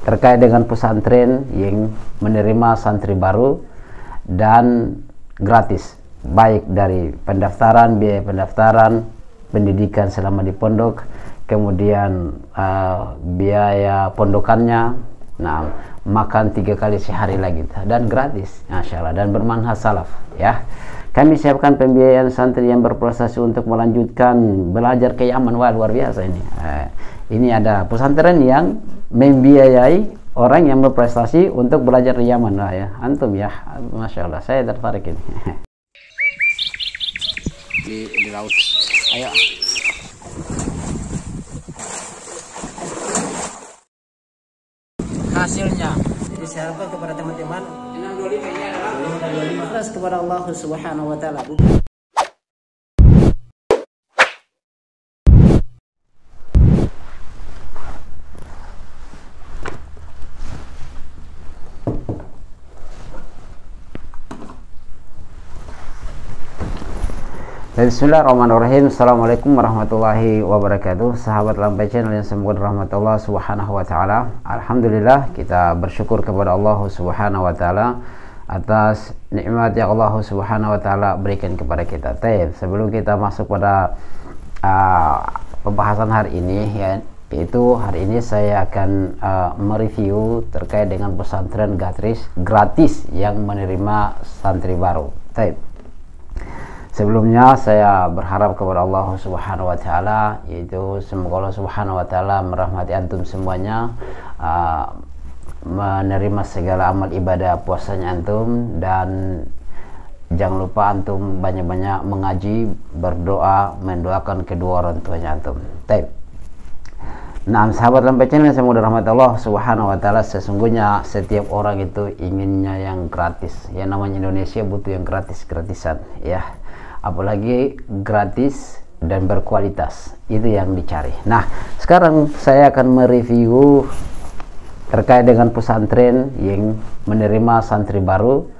terkait dengan pesantren yang menerima santri baru dan gratis, baik dari pendaftaran, biaya pendaftaran, pendidikan selama di pondok, kemudian biaya pondokannya, nah makan 3 kali sehari lagi dan gratis, Masya Allah, dan bermanhaj salaf ya. Kami siapkan pembiayaan santri yang berprestasi untuk melanjutkan belajar ke Yaman. Wah, luar biasa ini. Ini ada pesantren yang membiayai orang yang berprestasi untuk belajar di Yaman. Nah, ya, antum ya, Masya Allah, saya tertarik ini. Di laut. Ayo. Hasilnya. Jadi saya harapkan kepada teman-teman 625 ini adalah 525 ikhlas kepada Allah Subhanahu wa taala. Bismillahirrahmanirrahim. Assalamualaikum warahmatullahi wabarakatuh. Sahabat Lampai Channel yang semoga rahmat Allah Subhanahu wa taala. Alhamdulillah, kita bersyukur kepada Allah Subhanahu wa taala atas nikmat yang Allah Subhanahu wa taala berikan kepada kita. Sebelum kita masuk pada pembahasan hari ini ya, yaitu hari ini saya akan mereview terkait dengan pesantren gratis yang menerima santri baru. Sebelumnya saya berharap kepada Allah Subhanahu wa taala, yaitu semoga Allah Subhanahu wa taala merahmati antum semuanya, menerima segala amal ibadah puasanya antum, dan jangan lupa antum banyak-banyak mengaji, berdoa, mendoakan kedua orang tuanya antum. Nah, sahabat Lampai Channel, semoga rahmat Allah Subhanahu wa taala, sesungguhnya setiap orang itu inginnya yang gratis. Yang namanya Indonesia butuh yang gratisan ya. Apalagi gratis dan berkualitas, itu yang dicari. Nah, sekarang saya akan mereview terkait dengan pesantren yang menerima santri baru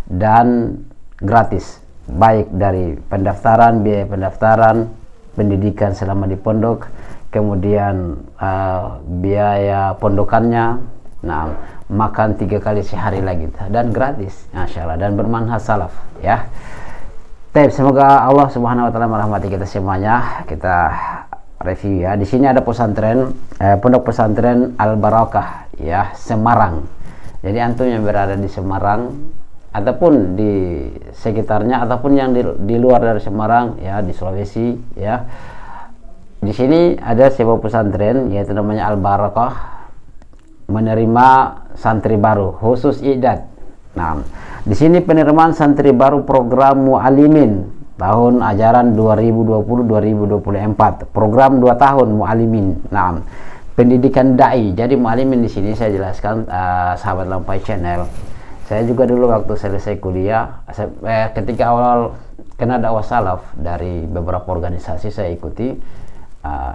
dan gratis, baik dari pendaftaran, biaya pendaftaran, pendidikan selama di pondok, kemudian biaya pondokannya, nah makan 3 kali sehari lagi dan gratis, Masya Allah, dan bermanhaj salaf ya. Semoga Allah Subhanahu wa taala merahmati kita semuanya. Kita review ya. Di sini ada pesantren pondok pesantren Al Barakah ya, Semarang. Jadi antum yang berada di Semarang ataupun di sekitarnya ataupun yang di luar dari Semarang ya, di Sulawesi ya. Di sini ada sebuah pesantren yaitu namanya Al Barakah, menerima santri baru khusus idad. Nah, di sini penerimaan santri baru program Mu'alimin tahun ajaran 2020-2024. Program 2 tahun Mu'alimin. Nah, pendidikan dai. Jadi Mu'alimin di sini saya jelaskan, sahabat Lampai Channel. Saya juga dulu waktu selesai kuliah, ketika awal kena dakwah salaf dari beberapa organisasi saya ikuti,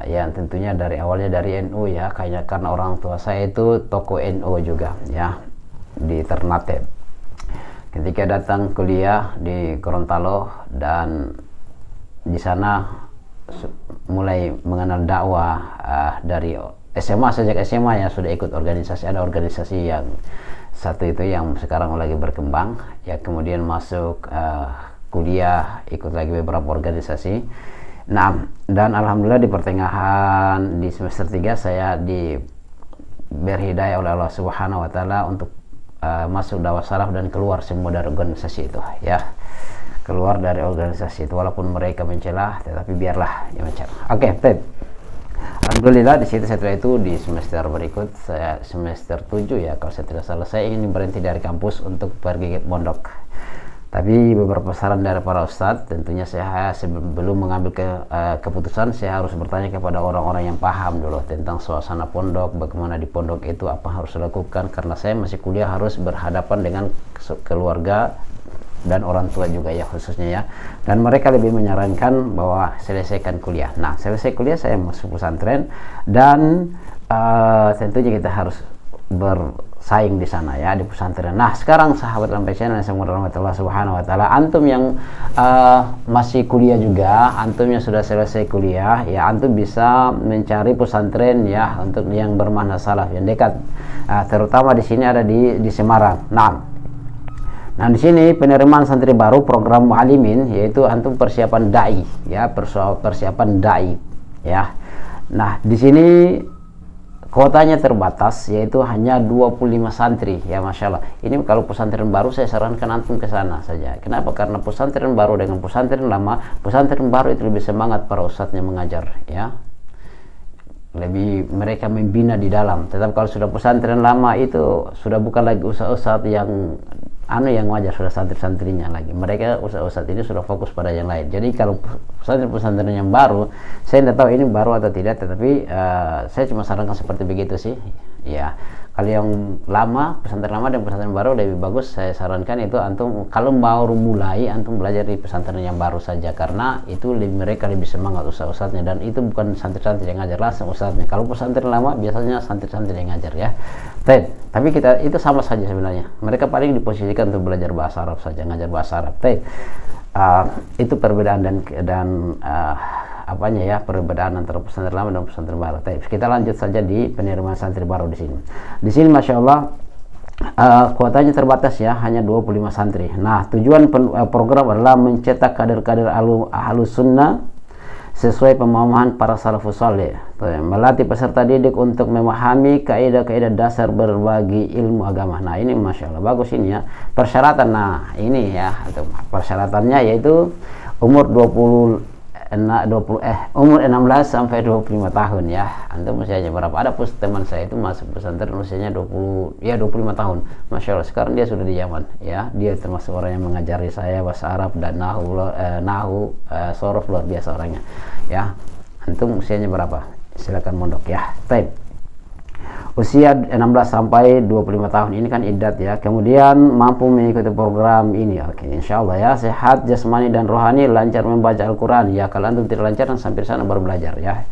yang tentunya dari awalnya dari NU ya, karena orang tua saya itu tokoh NU juga ya di Ternate. Ketika datang kuliah di Gorontalo, dan di sana mulai mengenal dakwah dari SMA. Sejak SMA ya sudah ikut organisasi. Ada organisasi yang satu itu yang sekarang lagi berkembang ya, kemudian masuk kuliah, ikut lagi beberapa organisasi. Nah, dan alhamdulillah di pertengahan di semester 3 saya diberi hidayah oleh Allah Subhanahu wa taala untuk masuk dakwah salaf dan keluar semua dari organisasi itu ya, keluar dari organisasi itu walaupun mereka mencela, tetapi biarlah yang mencela. Oke, alhamdulillah di situ setelah itu di semester berikut, saya semester 7 ya kalau saya tidak salah, saya ingin berhenti dari kampus untuk pergi ke pondok. Tapi beberapa saran dari para ustadz, tentunya saya sebelum mengambil keputusan, saya harus bertanya kepada orang-orang yang paham dulu tentang suasana pondok, bagaimana di pondok itu, apa harus dilakukan, karena saya masih kuliah harus berhadapan dengan keluarga dan orang tua juga ya khususnya ya, dan mereka lebih menyarankan bahwa selesaikan kuliah. Nah, selesai kuliah saya masuk pesantren, dan tentunya kita harus bersaing di sana ya, di pesantren. Nah, sekarang sahabat Lampai Channel yang saya rahmati Allah Subhanahu wa taala, antum yang masih kuliah juga, antum yang sudah selesai kuliah ya, antum bisa mencari pesantren ya untuk yang bermanhaj salaf yang dekat. Terutama di sini ada di Semarang. Nah, di sini penerimaan santri baru program muallimin, yaitu antum persiapan dai ya, persiapan dai ya. Nah, di sini kuotanya terbatas, yaitu hanya 25 santri ya, Masya Allah. Ini kalau pesantren baru saya sarankan antum ke sana saja. Kenapa? Karena pesantren baru dengan pesantren lama, pesantren baru itu lebih semangat para ustadznya mengajar ya, lebih mereka membina di dalam. Tetap kalau sudah pesantren lama itu sudah bukan lagi ustadz yang yang wajar, sudah santri-santrinya lagi. Mereka ustadz ini sudah fokus pada yang lain. Jadi kalau pesantren yang baru, saya tidak tahu ini baru atau tidak, tetapi saya cuma sarankan seperti begitu sih ya. Kalau yang lama, pesantren lama dan pesantren baru lebih bagus, saya sarankan itu antum kalau baru mulai, antum belajar di pesantren yang baru saja, karena itu mereka lebih semangat ustadz-ustadznya, dan itu bukan santri-santri yang ngajar, langsung ustadznya. Kalau pesantren lama biasanya santri-santri yang ngajar ya. Tapi kita itu sama saja sebenarnya, mereka paling diposisikan untuk belajar bahasa Arab saja, ngajar bahasa Arab. Itu perbedaan dan apanya ya, perbedaan antara pesantren lama dan pesantren baru. Kita lanjut saja di penerimaan santri baru di sini. Di sini Masya Allah kuotanya terbatas ya, hanya 25 santri. Nah, tujuan program adalah mencetak kader-kader ahlus sunnah sesuai pemahaman para salafus saleh, melatih peserta didik untuk memahami kaidah-kaidah dasar berbagi ilmu agama. Nah, ini Masya Allah bagus ini ya. Persyaratan, nah ini ya, persyaratannya yaitu umur umur 16 sampai 25 tahun ya. Antum usianya berapa? Ada teman saya itu masuk pesantren usianya 25 tahun. Masya Allah, sekarang dia sudah di Yaman ya. Dia termasuk orang yang mengajari saya bahasa Arab dan nahu sorof, luar biasa orangnya ya. Antum usianya berapa? Silakan mondok ya. Usia 16 sampai 25 tahun ini kan iddat ya. Kemudian mampu mengikuti program ini. Oke, insya Allah ya, sehat jasmani dan rohani, lancar membaca Al-Quran ya. Kalau antum tidak lancar, sampai sana baru belajar ya.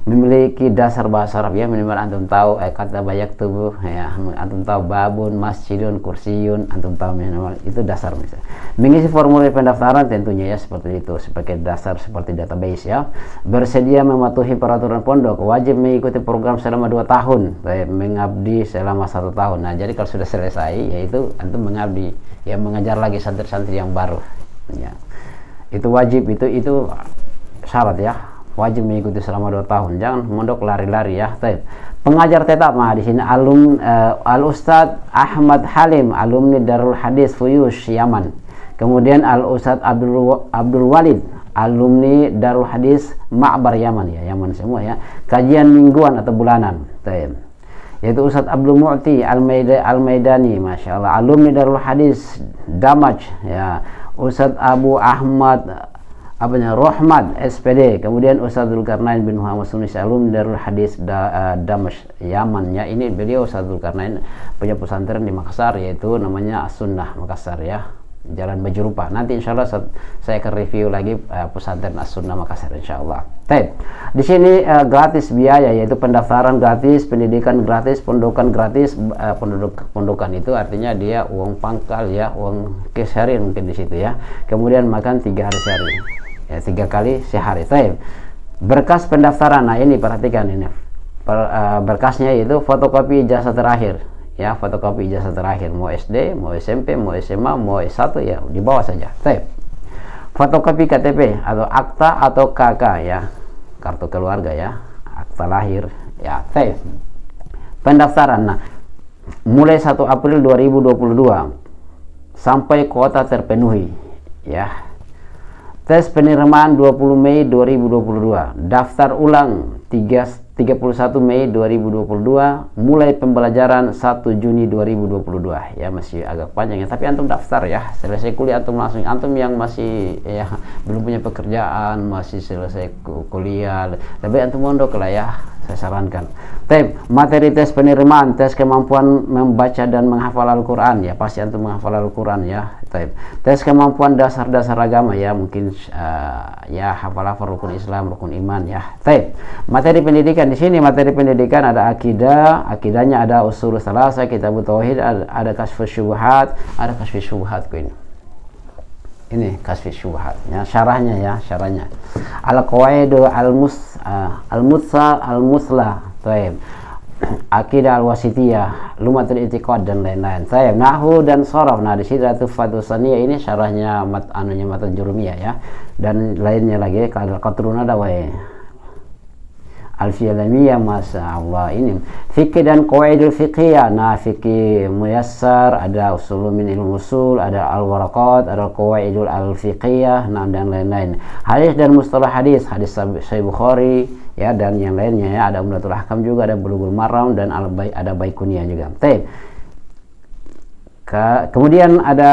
Memiliki dasar bahasa Arab ya, minimal antum tahu kata bayak tubuh ya, antum tahu babun, masjidun, kursiyun, antum tahu minimal itu dasar misalnya. Mengisi formulir pendaftaran tentunya ya, seperti itu sebagai dasar seperti database ya. Bersedia mematuhi peraturan pondok, wajib mengikuti program selama 2 tahun, mengabdi selama 1 tahun. Nah, jadi kalau sudah selesai yaitu antum mengabdi ya, mengajar lagi santri-santri yang baru ya. Itu wajib, itu syarat ya, wajib mengikuti selama 2 tahun, jangan mondok lari-lari ya. Pengajar tetap, nah di sini Al Ustadz Ahmad Halim, alumni Darul Hadis Fuyush Yaman. Kemudian Al Ustadz Abdul Walid, alumni Darul Hadis Ma'bar Yaman ya, Yaman semua ya. Kajian mingguan atau bulanan. Yaitu Ustadz Abdul Mu'ti Al-Maidani, Masya Allah, alumni Darul Hadis Damaj ya. Ustadz Abu Ahmad Rohmat SPD. Kemudian Ustadz Dzulkarnain bin Muhammad Sunis, alumni Darul Hadis Damaj Yaman ya. Ini beliau Ustadz Dzulkarnain punya pesantren di Makassar, yaitu namanya As-Sunnah Makassar ya, Jalan Bajurupa. Nanti insya Allah saya akan review lagi pesantren As-Sunnah Makassar insya Allah. Di sini gratis biaya, yaitu pendaftaran gratis, pendidikan gratis, pondokan gratis. Pondokan itu artinya dia uang pangkal ya, uang keseharian mungkin di situ ya. Kemudian makan 3 hari sehari ya, 3 kali sehari. Berkas pendaftaran, nah ini perhatikan ini berkasnya, yaitu fotokopi ijazah terakhir ya, fotokopi ijazah terakhir, mau SD, mau SMP, mau SMA, mau S1 ya, di bawah saja. Fotokopi KTP atau akta atau KK ya, kartu keluarga ya, akta lahir ya. Pendaftaran, nah mulai 1 April 2022 sampai kuota terpenuhi ya. Tes penerimaan 20 Mei 2022, daftar ulang 31 Mei 2022, mulai pembelajaran 1 Juni 2022 ya, masih agak panjang ya, tapi antum daftar ya, selesai kuliah antum langsung, antum yang masih ya belum punya pekerjaan, masih selesai kuliah, lebih antum mondok lah ya, saya sarankan. Materi tes penerimaan, tes kemampuan membaca dan menghafal Al-Quran ya, pasti antum menghafal Al-Quran ya, Taib. Tes kemampuan dasar-dasar agama ya, mungkin ya hafal-hafal rukun Islam, rukun iman ya. Taib. Materi pendidikan di sini, materi pendidikan ada akidah, akidahnya ada usul salasa, kitab tauhid, ada kasfus syubhat, ada kasfus syubhat ini. Ini kasfus syubhat ya, syarahnya ya, syarahnya. Al-qawaidu al-musla. Taib. Akidah al-wasitiyah, lumatul i'tiqad dan lain-lain. Saya nahwu dan sharaf. Nah, di sini ada tufatul saniyah, ini syarahnya matan jurumiyah ya. Dan lainnya lagi kalau qatrun ada wae. Al-fi'lamiyah masyaallah ini. Fikih dan qawaidul fiqhiyah. Nah, fikih muyassar, ada usulul min ilmu usul, ada al-waraqat, ada qawaidul al-fiqhiyah, nah dan lain-lain. Hadis dan mustalah hadis, hadis Sahih Bukhari ya, dan yang lainnya ya, ada Umdatul Ahkam juga, ada Bulughul Maram, dan ada Baikuniyah juga. Baik. Kemudian ada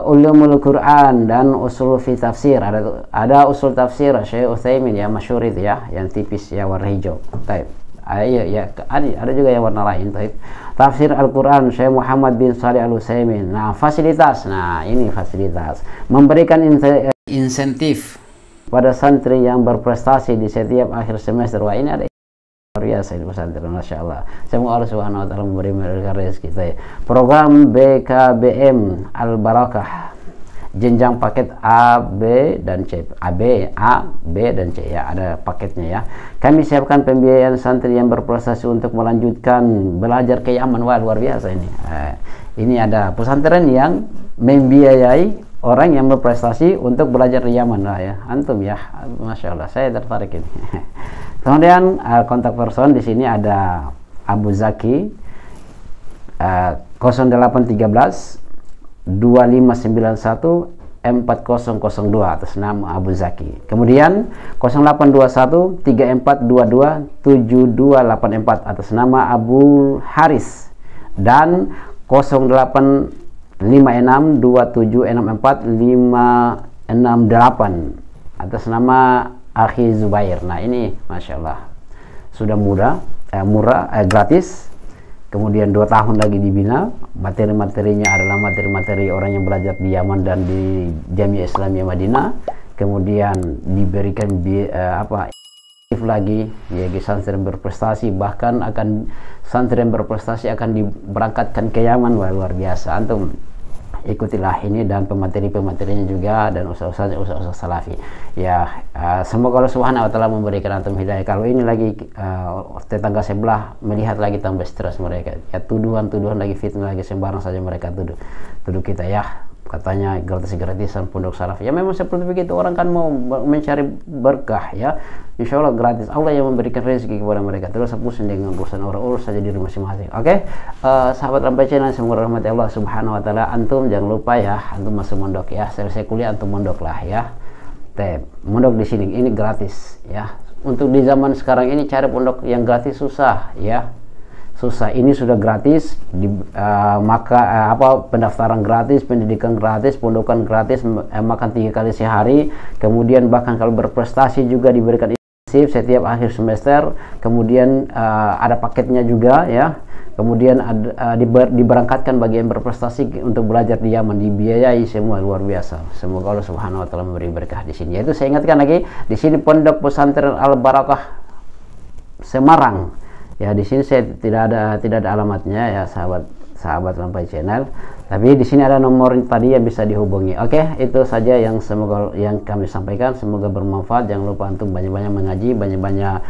ulumul Quran dan usul fi tafsir, ada usul tafsir Syekh Utsaimin ya, masyhur itu ya, yang tipis ya, warna hijau. Baik. Iya ya, ada juga yang warna lain. Baik. Tafsir Al-Quran Syekh Muhammad bin Shalih Al-Utsaimin. Nah, fasilitas. Nah, ini fasilitas. Memberikan insentif pada santri yang berprestasi di setiap akhir semester. Wah, ini ada luar biasa di pesantren, masya Allah. Semoga Allah Subhanahu Wa Taala memberi rezeki kita. Program BKBM Al Barakah, jenjang paket A, B dan C. A, B dan C ya, ada paketnya ya. Kami siapkan pembiayaan santri yang berprestasi untuk melanjutkan belajar ke Yaman. Wah, luar biasa ini. Ini ada pesantren yang membiayai orang yang berprestasi untuk belajar di Yaman lah ya. Antum ya, masya Allah, saya tertarik ini. Kemudian kontak person di sini ada Abu Zaki 0813 2591 4002 atas nama Abu Zaki. Kemudian 0821 3422 7284 atas nama Abu Haris, dan 0856 2764 568 atas nama Akhi Zubair. Nah, ini masya Allah sudah murah, gratis. Kemudian 2 tahun lagi dibina. Materi-materinya adalah materi-materi orang yang belajar di Yaman dan di Jamiah Islamiyah Madinah. Kemudian diberikan lagi ya, santri yang berprestasi, bahkan santri yang berprestasi akan diberangkatkan ke Yaman. Wah, luar biasa. Antum ikutilah ini dan pemateri-pematerinya juga, dan usaha-usaha salafi ya. Semoga Allah Subhanahu Wa Taala memberikan antum hidayah. Kalau ini lagi tetangga sebelah melihat lagi, tambah stres mereka ya, tuduhan lagi, fitnah lagi, sembarang saja mereka tuduh kita ya, katanya gratisan pondok salaf ya. Memang seperti begitu, orang kan mau mencari berkah ya, insya Allah gratis, Allah yang memberikan rezeki kepada mereka. Terus pusing dengan urusan orang, urus saja diri masing-masing. Oke, sahabat Rampai Channel, semoga rahmat Allah Subhanahu Wa Taala. Antum jangan lupa ya, antum masuk mondok ya, selesai kuliah antum mondok lah ya. Mondok di sini ini gratis ya. Untuk di zaman sekarang ini cari pondok yang gratis susah ya. Susah. Ini sudah gratis, pendaftaran gratis, pendidikan gratis, pondokan gratis, makan 3 kali sehari. Kemudian bahkan kalau berprestasi juga diberikan intensif setiap akhir semester. Kemudian ada paketnya juga ya. Kemudian diberangkatkan bagi yang berprestasi untuk belajar di Yaman, dibiayai semua, luar biasa. Semoga Allah Subhanahu Wa Taala memberi berkah di sini. Yaitu saya ingatkan lagi, di sini Pondok Pesantren Al Barakah Semarang. Ya, di sini saya tidak ada alamatnya ya, sahabat Rampai Channel. Tapi di sini ada nomor tadi yang bisa dihubungi. Oke, itu saja yang semoga yang kami sampaikan, semoga bermanfaat. Jangan lupa antum banyak-banyak mengaji, banyak-banyak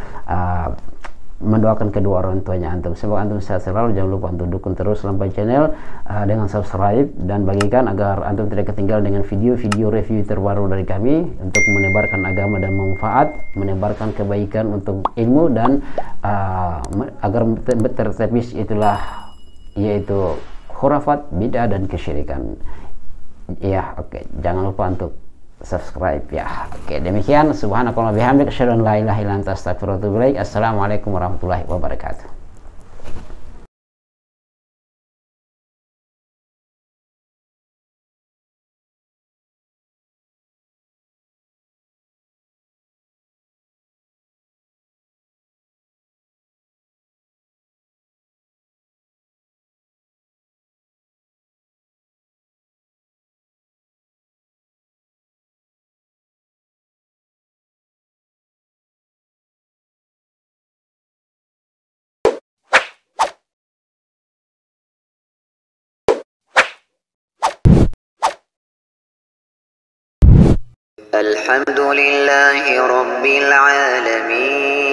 mendoakan kedua orang tuanya antum. Semoga antum sehat selalu. Jangan lupa untuk dukung terus Rampai Channel dengan subscribe dan bagikan agar antum tidak ketinggalan dengan video-video review terbaru dari kami untuk menebarkan agama dan manfaat, menebarkan kebaikan untuk ilmu, dan agar tertepis yaitu khurafat, bid'ah dan kesyirikan. Ya, oke. Jangan lupa untuk subscribe ya. Oke, demikian. Subhanakallahumma bihamdika asyhadu an la ilaha illa anta astaghfiruka wa atubu ilaik. Assalamualaikum warahmatullahi wabarakatuh. الحمد لله رب العالمين